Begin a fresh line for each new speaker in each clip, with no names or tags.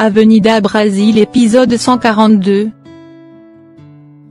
Avenida Brasil épisode 142.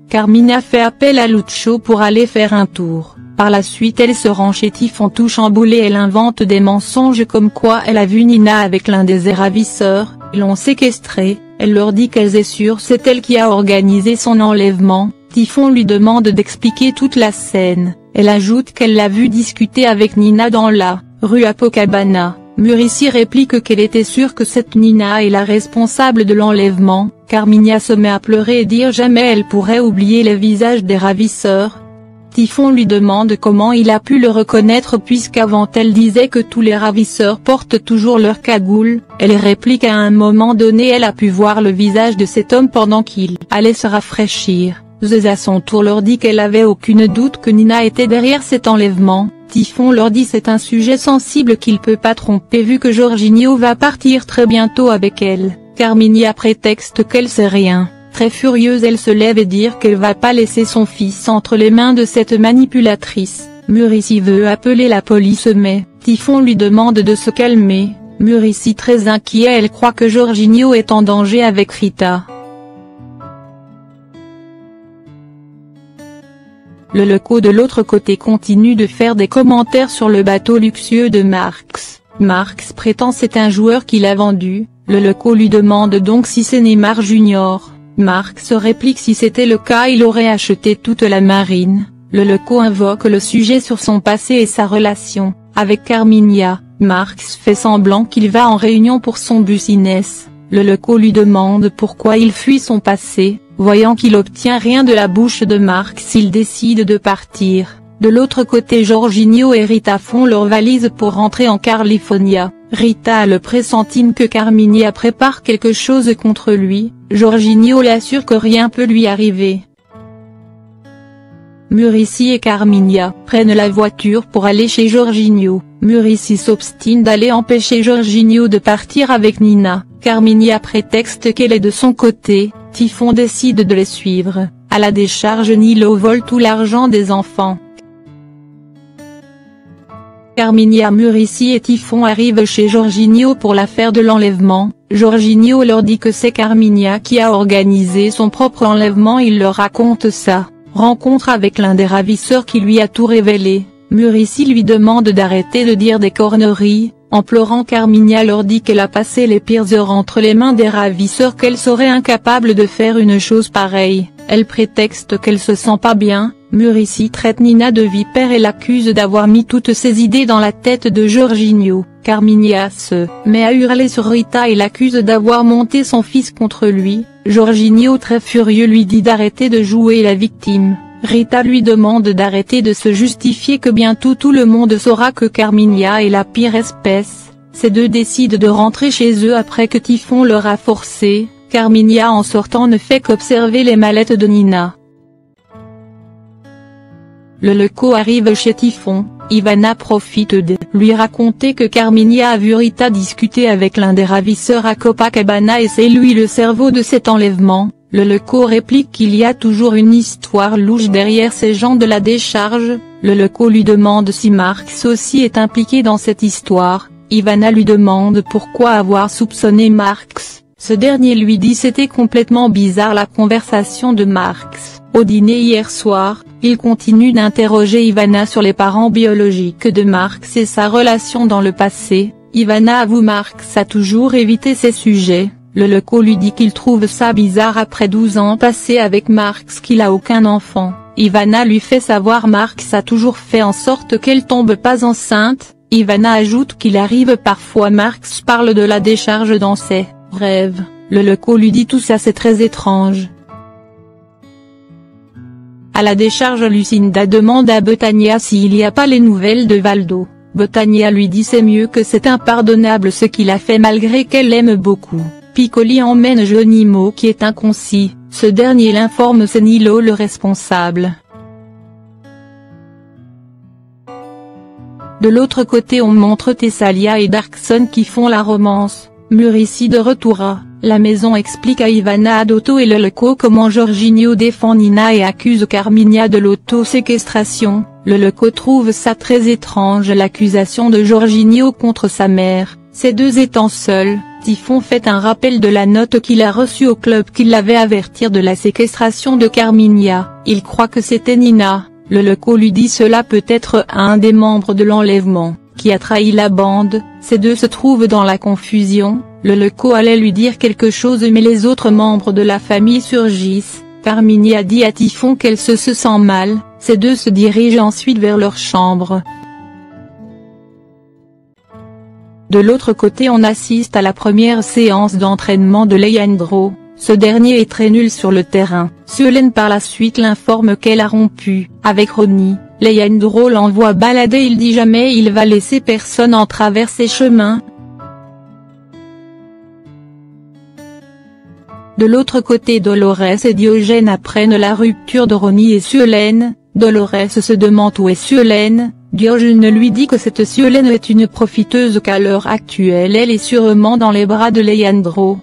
Carminha fait appel à Lucho pour aller faire un tour. Par la suite elle se rend chez Typhon tout chamboulée. Elle invente des mensonges comme quoi elle a vu Nina avec l'un des ravisseurs, ils l'ont séquestrée. Elle leur dit qu'elle est sûre c'est elle qui a organisé son enlèvement. Typhon lui demande d'expliquer toute la scène. Elle ajoute qu'elle l'a vu discuter avec Nina dans la rue Copacabana. Muricy réplique qu'elle était sûre que cette Nina est la responsable de l'enlèvement. Carminha se met à pleurer et dire jamais elle pourrait oublier les visages des ravisseurs. Typhon lui demande comment il a pu le reconnaître puisqu'avant elle disait que tous les ravisseurs portent toujours leur cagoule. Elle réplique à un moment donné elle a pu voir le visage de cet homme pendant qu'il allait se rafraîchir. Zeus à son tour leur dit qu'elle avait aucune doute que Nina était derrière cet enlèvement. Typhon leur dit c'est un sujet sensible qu'il peut pas tromper vu que Jorginho va partir très bientôt avec elle. Carminha prétexte qu'elle sait rien. Très furieuse elle se lève et dit qu'elle va pas laisser son fils entre les mains de cette manipulatrice. Muricy veut appeler la police mais Typhon lui demande de se calmer. Muricy très inquiet elle croit que Jorginho est en danger avec Rita. Le loco de l'autre côté continue de faire des commentaires sur le bateau luxueux de Marx. Marx prétend c'est un joueur qui l'a vendu. Le loco lui demande donc si c'est Neymar Junior. Marx réplique si c'était le cas il aurait acheté toute la marine. Le loco invoque le sujet sur son passé et sa relation avec Carminha. Marx fait semblant qu'il va en réunion pour son business. Le loco lui demande pourquoi il fuit son passé. Voyant qu'il obtient rien de la bouche de Marx il décide de partir. De l'autre côté Jorginho et Rita font leur valise pour rentrer en California. Rita a le pressentiment que Carminha prépare quelque chose contre lui. Jorginho l'assure que rien peut lui arriver. Muricy et Carminha prennent la voiture pour aller chez Jorginho. Muricy s'obstine d'aller empêcher Jorginho de partir avec Nina. Carminha prétexte qu'elle est de son côté. Typhon décide de les suivre. À la décharge Nilo vole tout l'argent des enfants. Carminha, Muricy et Typhon arrivent chez Jorginho pour l'affaire de l'enlèvement. Jorginho leur dit que c'est Carminha qui a organisé son propre enlèvement. Il leur raconte sa rencontre avec l'un des ravisseurs qui lui a tout révélé. Muricy lui demande d'arrêter de dire des corneries. En pleurant Carminha leur dit qu'elle a passé les pires heures entre les mains des ravisseurs qu'elle serait incapable de faire une chose pareille. Elle prétexte qu'elle se sent pas bien. Muricy traite Nina de vipère et l'accuse d'avoir mis toutes ses idées dans la tête de Jorginho. Carminha se met à hurler sur Rita et l'accuse d'avoir monté son fils contre lui. Jorginho très furieux lui dit d'arrêter de jouer la victime. Rita lui demande d'arrêter de se justifier que bientôt tout le monde saura que Carminha est la pire espèce. Ces deux décident de rentrer chez eux après que Typhon leur a forcé. Carminha en sortant ne fait qu'observer les mallettes de Nina. Le loco arrive chez Typhon. Ivana profite de lui raconter que Carminha a vu Rita discuter avec l'un des ravisseurs à Copacabana et c'est lui le cerveau de cet enlèvement. Le loco réplique qu'il y a toujours une histoire louche derrière ces gens de la décharge. Le loco lui demande si Marx aussi est impliqué dans cette histoire. Ivana lui demande pourquoi avoir soupçonné Marx. Ce dernier lui dit c'était complètement bizarre la conversation de Marx. Au dîner hier soir, il continue d'interroger Ivana sur les parents biologiques de Marx et sa relation dans le passé. Ivana avoue Marx a toujours évité ces sujets. Le loco lui dit qu'il trouve ça bizarre après 12 ans passés avec Marx qu'il a aucun enfant. Ivana lui fait savoir Marx a toujours fait en sorte qu'elle tombe pas enceinte. Ivana ajoute qu'il arrive parfois Marx parle de la décharge dans ses rêves. Le loco lui dit tout ça c'est très étrange. À la décharge Lucinda demande à Betania s'il n'y a pas les nouvelles de Valdo. Betania lui dit c'est mieux que c'est impardonnable ce qu'il a fait malgré qu'elle l'aime beaucoup. Piccoli emmène Geronimo qui est inconcis, ce dernier l'informe c'est Nilo le responsable. De l'autre côté on montre Thessalia et Darkson qui font la romance. Muricy de retour à la maison explique à Ivana Adotto et le loco comment Jorginho défend Nina et accuse Carminha de l'auto-séquestration. Le loco trouve ça très étrange l'accusation de Jorginho contre sa mère. Ces deux étant seuls, Typhon fait un rappel de la note qu'il a reçue au club qui l'avait averti de la séquestration de Carmigna. Il croit que c'était Nina. Le Leco lui dit cela peut-être à un des membres de l'enlèvement, qui a trahi la bande. Ces deux se trouvent dans la confusion. Le Leco allait lui dire quelque chose mais les autres membres de la famille surgissent. Carmigna dit à Typhon qu'elle se sent mal. Ces deux se dirigent ensuite vers leur chambre. De l'autre côté on assiste à la première séance d'entraînement de Leandro. Ce dernier est très nul sur le terrain. Suelen par la suite l'informe qu'elle a rompu avec Ronnie. Leandro l'envoie balader, il dit jamais il va laisser personne en travers ses chemins. De l'autre côté Dolores et Diogène apprennent la rupture de Ronnie et Suelen. Dolores se demande où est Suelen. Diogène lui dit que cette Suelen est une profiteuse qu'à l'heure actuelle elle est sûrement dans les bras de Leandro.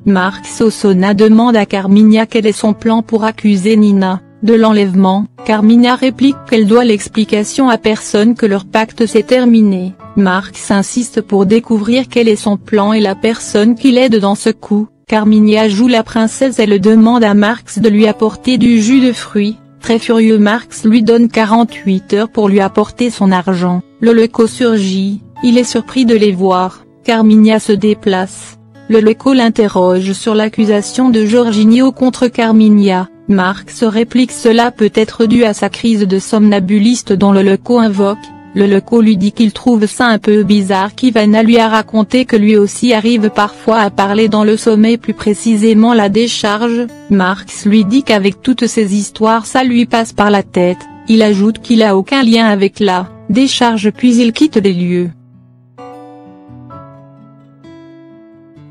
Marc Sosona demande à Carmigna quel est son plan pour accuser Nina de l'enlèvement. Carmigna réplique qu'elle doit l'explication à personne, que leur pacte s'est terminé. Marc insiste pour découvrir quel est son plan et la personne qui l'aide dans ce coup. Carmigna joue la princesse, elle demande à Marx de lui apporter du jus de fruits. Très furieux, Marx lui donne 48 heures pour lui apporter son argent. Le Leco surgit, il est surpris de les voir. Carmigna se déplace. Le Leco l'interroge sur l'accusation de Jorginho contre Carmigna. Marx réplique cela peut être dû à sa crise de somnambuliste dont le Leco invoque. Le Leco lui dit qu'il trouve ça un peu bizarre qu'Ivana lui a raconté que lui aussi arrive parfois à parler dans le sommeil, plus précisément la décharge. Marx lui dit qu'avec toutes ces histoires ça lui passe par la tête. Il ajoute qu'il a aucun lien avec la décharge puis il quitte les lieux.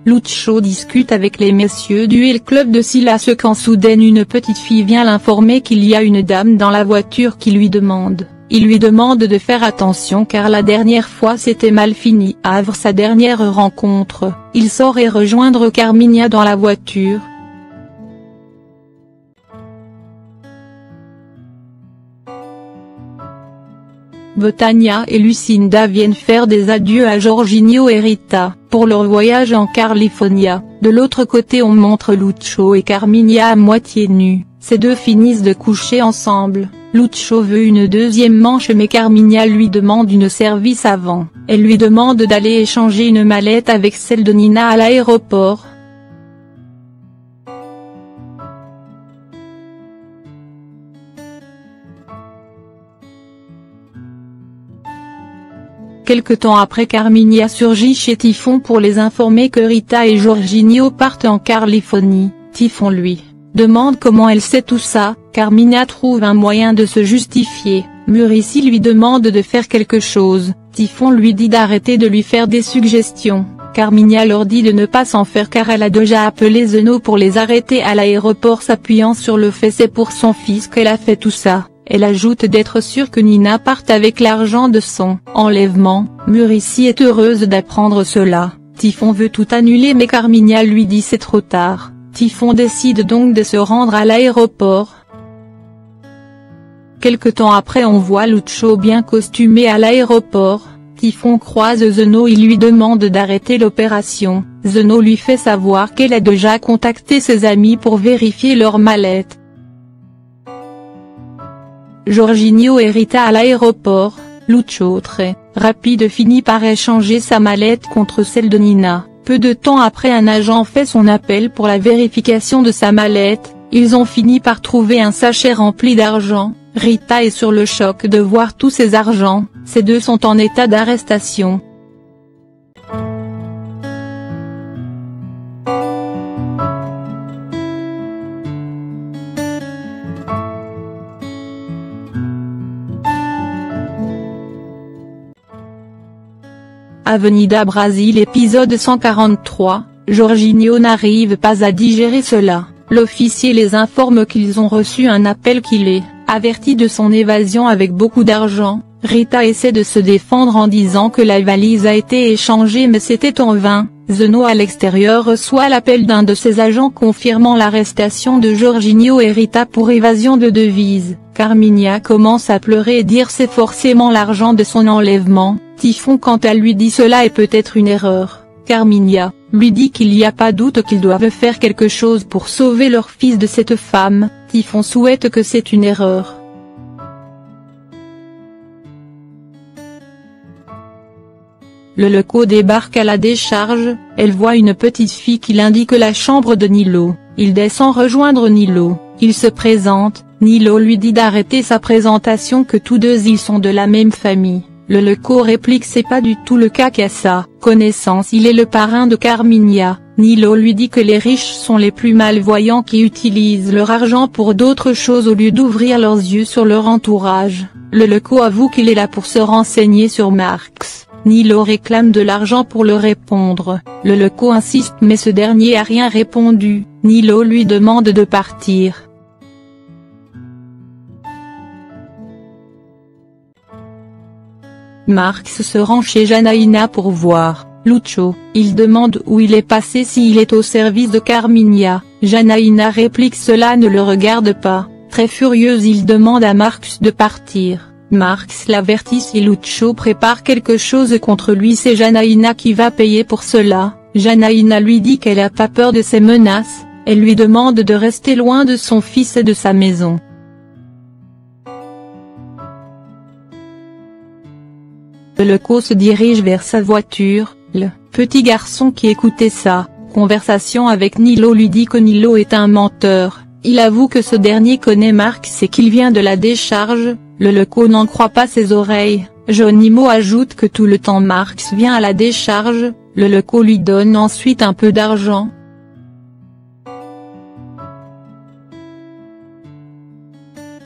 Lucho discute avec les messieurs du Hell Club de Silas quand soudain une petite fille vient l'informer qu'il y a une dame dans la voiture qui lui demande. Il lui demande de faire attention car la dernière fois c'était mal fini. Havre sa dernière rencontre, il sort et rejoindre Carmigna dans la voiture. Betania et Lucinda viennent faire des adieux à Jorginho et Rita, pour leur voyage en Californie. De l'autre côté on montre Lucho et Carmigna à moitié nus, ces deux finissent de coucher ensemble. Lucho veut une deuxième manche mais Carmigna lui demande une service avant, elle lui demande d'aller échanger une mallette avec celle de Nina à l'aéroport. Quelque temps après Carmigna surgit chez Typhon pour les informer que Rita et Jorginho partent en Californie. Typhon lui demande comment elle sait tout ça. Carmigna trouve un moyen de se justifier. Muricy lui demande de faire quelque chose. Typhon lui dit d'arrêter de lui faire des suggestions. Carmigna leur dit de ne pas s'en faire car elle a déjà appelé Zeno pour les arrêter à l'aéroport, s'appuyant sur le fait c'est pour son fils qu'elle a fait tout ça. Elle ajoute d'être sûre que Nina parte avec l'argent de son enlèvement. Muricy est heureuse d'apprendre cela. Typhon veut tout annuler mais Carmigna lui dit c'est trop tard. Typhon décide donc de se rendre à l'aéroport. Quelque temps après on voit Lucho bien costumé à l'aéroport. Typhon croise Zeno, il lui demande d'arrêter l'opération. Zeno lui fait savoir qu'elle a déjà contacté ses amis pour vérifier leur mallette. Jorginho et Rita à l'aéroport, Lucho très rapide finit par échanger sa mallette contre celle de Nina. Peu de temps après un agent fait son appel pour la vérification de sa mallette, ils ont fini par trouver un sachet rempli d'argent. Rita est sur le choc de voir tous ces argents, ces deux sont en état d'arrestation. Avenida Brasil épisode 143, Jorginho n'arrive pas à digérer cela, l'officier les informe qu'ils ont reçu un appel qu'il est averti de son évasion avec beaucoup d'argent. Rita essaie de se défendre en disant que la valise a été échangée mais c'était en vain. Zeno à l'extérieur reçoit l'appel d'un de ses agents confirmant l'arrestation de Jorginho et Rita pour évasion de devises. Carmigna commence à pleurer et dire c'est forcément l'argent de son enlèvement. Typhon quant à lui dit cela est peut-être une erreur. Carminia lui dit qu'il n'y a pas doute qu'ils doivent faire quelque chose pour sauver leur fils de cette femme. Typhon souhaite que c'est une erreur. Leleco débarque à la décharge, elle voit une petite fille qui l'indique la chambre de Nilo, il descend rejoindre Nilo, il se présente, Nilo lui dit d'arrêter sa présentation que tous deux ils sont de la même famille. Leleco réplique c'est pas du tout le cas qu'à sa connaissance il est le parrain de Carminia. Nilo lui dit que les riches sont les plus malvoyants qui utilisent leur argent pour d'autres choses au lieu d'ouvrir leurs yeux sur leur entourage. Leleco avoue qu'il est là pour se renseigner sur Marx. Nilo réclame de l'argent pour le répondre. Leleco insiste mais ce dernier a rien répondu. Nilo lui demande de partir. Marx se rend chez Janaïna pour voir Lucio, il demande où il est passé s'il est au service de Carminia, Janaïna réplique cela ne le regarde pas, très furieuse il demande à Marx de partir, Marx l'avertit si Lucio prépare quelque chose contre lui c'est Janaïna qui va payer pour cela, Janaïna lui dit qu'elle n'a pas peur de ses menaces, elle lui demande de rester loin de son fils et de sa maison. Leleco se dirige vers sa voiture, le petit garçon qui écoutait sa conversation avec Nilo lui dit que Nilo est un menteur, il avoue que ce dernier connaît Marx et qu'il vient de la décharge, Leleco n'en croit pas ses oreilles, Geronimo ajoute que tout le temps Marx vient à la décharge, Leleco lui donne ensuite un peu d'argent.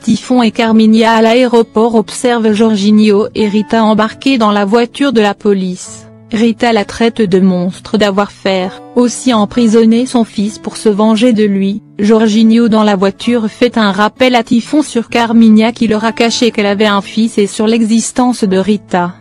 Typhon et Carminia à l'aéroport observent Jorginho et Rita embarqués dans la voiture de la police. Rita la traite de monstre d'avoir fait aussi emprisonner son fils pour se venger de lui. Jorginho dans la voiture fait un rappel à Typhon sur Carminia qui leur a caché qu'elle avait un fils et sur l'existence de Rita.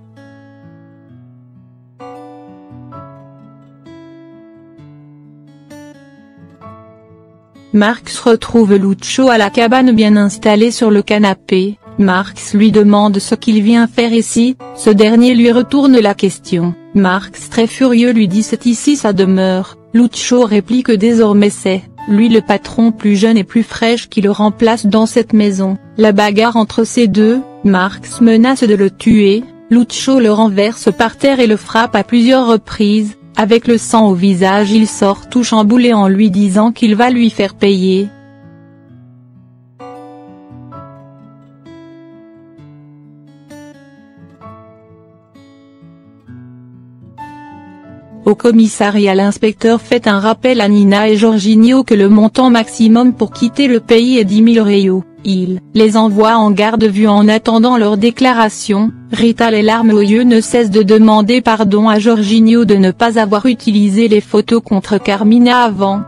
Marx retrouve Lucio à la cabane bien installé sur le canapé, Marx lui demande ce qu'il vient faire ici, ce dernier lui retourne la question, Marx très furieux lui dit c'est ici sa demeure, Lucio réplique désormais c'est, lui le patron plus jeune et plus fraîche qui le remplace dans cette maison, la bagarre entre ces deux, Marx menace de le tuer, Lucio le renverse par terre et le frappe à plusieurs reprises. Avec le sang au visage il sort tout chamboulé en lui disant qu'il va lui faire payer. Au commissariat l'inspecteur fait un rappel à Nina et Jorginho que le montant maximum pour quitter le pays est 10 000 reaux. Il les envoie en garde-vue en attendant leur déclaration. Rita les larmes aux yeux ne cesse de demander pardon à Jorginho de ne pas avoir utilisé les photos contre Carmina avant.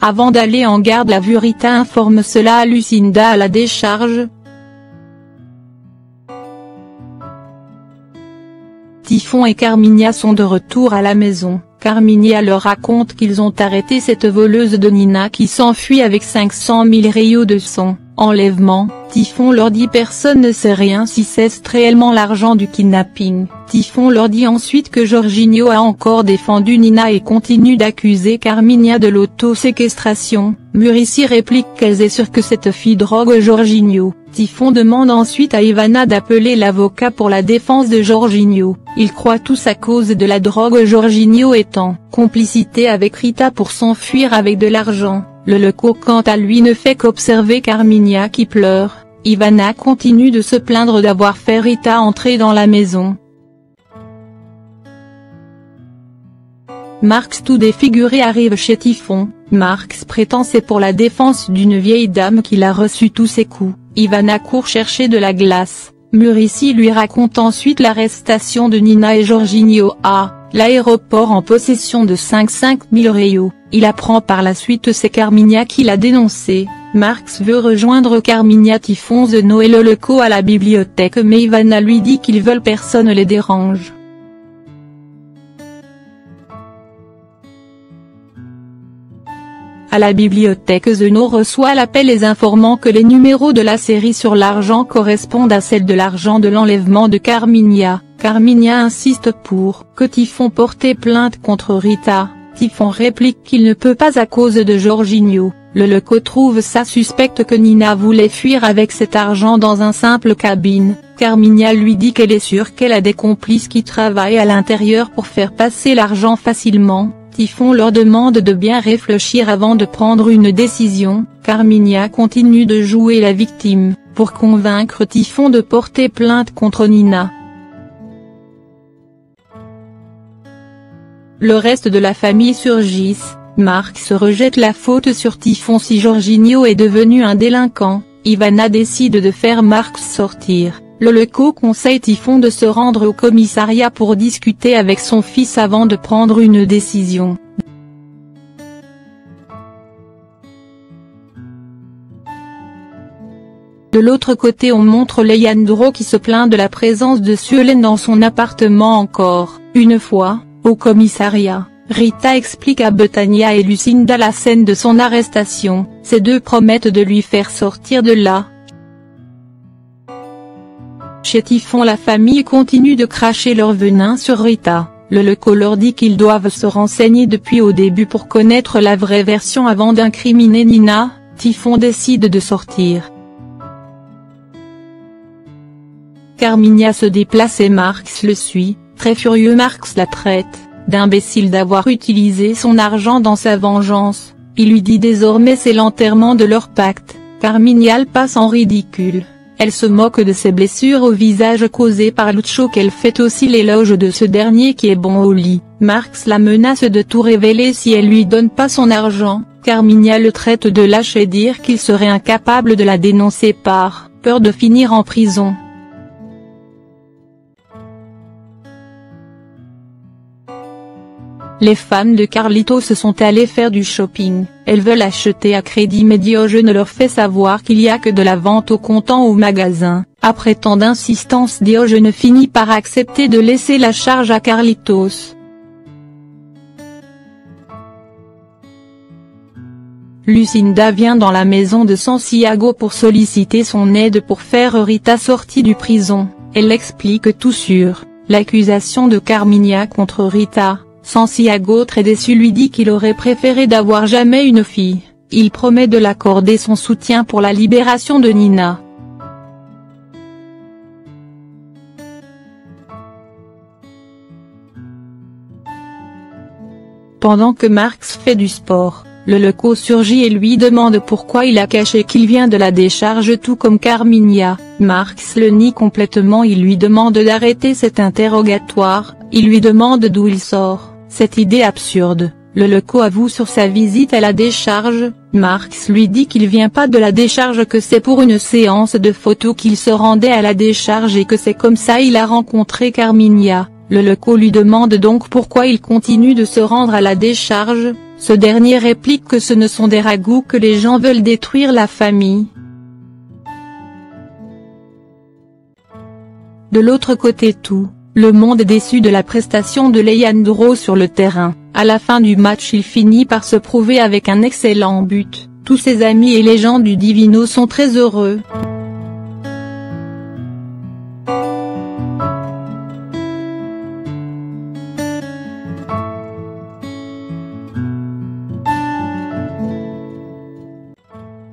Avant d'aller en garde à vue Rita informe cela à Lucinda à la décharge. Typhon et Carminia sont de retour à la maison. Carminia leur raconte qu'ils ont arrêté cette voleuse de Nina qui s'enfuit avec 500 000 reaux de son enlèvement. Typhon leur dit personne ne sait rien si c'est réellement l'argent du kidnapping. Typhon leur dit ensuite que Jorginho a encore défendu Nina et continue d'accuser Carminia de l'autoséquestration. Muricy réplique qu'elle est sûre que cette fille drogue Jorginho. Typhon demande ensuite à Ivana d'appeler l'avocat pour la défense de Jorginho. Ils croient tous à cause de la drogue Jorginho est en complicité avec Rita pour s'enfuir avec de l'argent. Leleco quant à lui ne fait qu'observer Carminia qui pleure. Ivana continue de se plaindre d'avoir fait Rita entrer dans la maison. Marx tout défiguré arrive chez Typhon. Marx prétend c'est pour la défense d'une vieille dame qu'il a reçu tous ses coups. Ivana court chercher de la glace. Muricy lui raconte ensuite l'arrestation de Nina et Jorginho à l'aéroport en possession de 5 000 reaux. Il apprend par la suite c'est Carminia qui l'a dénoncé. Marx veut rejoindre Carminia, Typhon, Zeno et Leleco à la bibliothèque mais Ivana lui dit qu'ils veulent personne les dérange. À la bibliothèque Zeno reçoit l'appel les informant que les numéros de la série sur l'argent correspondent à celles de l'argent de l'enlèvement de Carminia. Carminia insiste pour que Typhon porte plainte contre Rita. Typhon réplique qu'il ne peut pas à cause de Jorginho. Le Leco trouve ça suspecte que Nina voulait fuir avec cet argent dans un simple cabine. Carminia lui dit qu'elle est sûre qu'elle a des complices qui travaillent à l'intérieur pour faire passer l'argent facilement. Typhon leur demande de bien réfléchir avant de prendre une décision. Carminia continue de jouer la victime, pour convaincre Typhon de porter plainte contre Nina. Le reste de la famille surgissent. Marx rejette la faute sur Typhon si Jorginho est devenu un délinquant. Ivana décide de faire Marx sortir. Le Leco conseille Typhon de se rendre au commissariat pour discuter avec son fils avant de prendre une décision. De l'autre côté on montre Leandro qui se plaint de la présence de Suelen dans son appartement encore une fois. Au commissariat, Rita explique à Betania et Lucinda la scène de son arrestation, ces deux promettent de lui faire sortir de là. Chez Typhon la famille continue de cracher leur venin sur Rita, le Leco leur dit qu'ils doivent se renseigner depuis au début pour connaître la vraie version avant d'incriminer Nina. Typhon décide de sortir. Carminia se déplace et Marx le suit. Très furieux Marx la traite d'imbécile d'avoir utilisé son argent dans sa vengeance, il lui dit désormais c'est l'enterrement de leur pacte. Carminia passe en ridicule, elle se moque de ses blessures au visage causées par Lucho qu'elle fait aussi l'éloge de ce dernier qui est bon au lit. Marx la menace de tout révéler si elle lui donne pas son argent, Carminia le traite de lâche et dire qu'il serait incapable de la dénoncer par peur de finir en prison. Les femmes de Carlitos se sont allées faire du shopping, elles veulent acheter à crédit mais Diogène leur fait savoir qu'il n'y a que de la vente au comptant au magasin. Après tant d'insistance Diogène finit par accepter de laisser la charge à Carlitos. Lucinda vient dans la maison de Santiago pour solliciter son aide pour faire Rita sortir du prison, elle explique tout sur l'accusation de Carminia contre Rita. Santiago très déçu lui dit qu'il aurait préféré d'avoir jamais une fille, il promet de l'accorder son soutien pour la libération de Nina. Pendant que Marx fait du sport, le Leco surgit et lui demande pourquoi il a caché qu'il vient de la décharge tout comme Carminia. Marx le nie complètement, il lui demande d'arrêter cet interrogatoire, il lui demande d'où il sort. Cette idée absurde, le Leco avoue sur sa visite à la décharge. Marx lui dit qu'il vient pas de la décharge, que c'est pour une séance de photos qu'il se rendait à la décharge et que c'est comme ça il a rencontré Carminia. Le Leco lui demande donc pourquoi il continue de se rendre à la décharge, ce dernier réplique que ce ne sont des ragoûts que les gens veulent détruire la famille. De l'autre côté le monde est déçu de la prestation de Leandro sur le terrain. À la fin du match il finit par se prouver avec un excellent but, tous ses amis et les gens du Divino sont très heureux.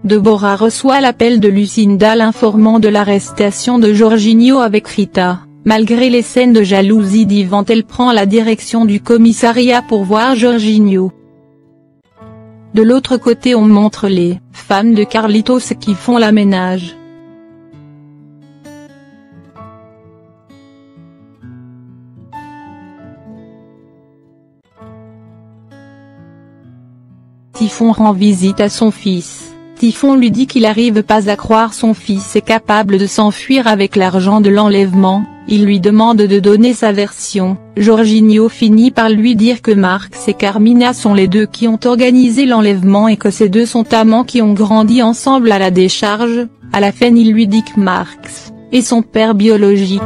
Deborah reçoit l'appel de Lucinda l'informant de l'arrestation de Jorginho avec Rita. Malgré les scènes de jalousie d'Ivan, elle prend la direction du commissariat pour voir Jorginho. De l'autre côté on montre les femmes de Carlitos qui font la ménage. Typhon rend visite à son fils. Typhon lui dit qu'il n'arrive pas à croire son fils est capable de s'enfuir avec l'argent de l'enlèvement, il lui demande de donner sa version. Jorginho finit par lui dire que Marx et Carmina sont les deux qui ont organisé l'enlèvement et que ces deux sont amants qui ont grandi ensemble à la décharge. À la fin il lui dit que Marx est son père biologique.